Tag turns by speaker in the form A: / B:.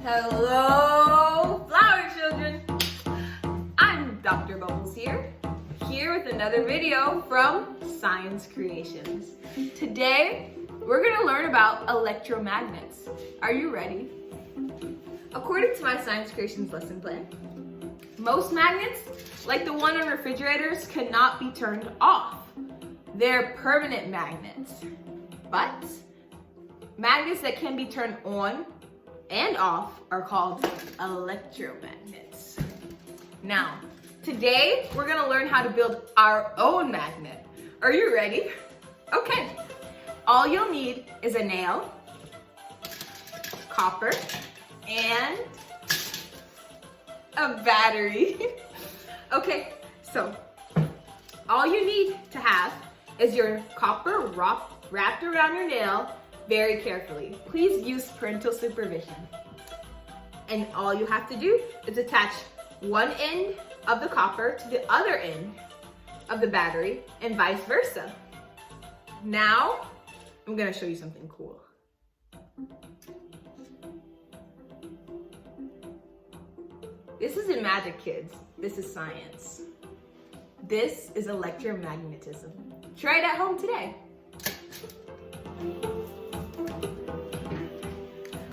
A: Hello, flower children. I'm Dr. Bubbles here with another video from Science Creations. Today, we're gonna learn about electromagnets. Are you ready? According to my Science Creations lesson plan, most magnets, like the one on refrigerators, cannot be turned off. They're permanent magnets. But magnets that can be turned on and off are called electromagnets. Now, today we're gonna learn how to build our own magnet. Are you ready? Okay. All you'll need is a nail, copper, and a battery. Okay, so all you need to have is your copper wrapped around your nail very carefully. Please use parental supervision. And all you have to do is attach one end of the copper to the other end of the battery and vice versa. Now, I'm gonna show you something cool. This isn't magic, kids. This is science. This is electromagnetism. Try it at home today.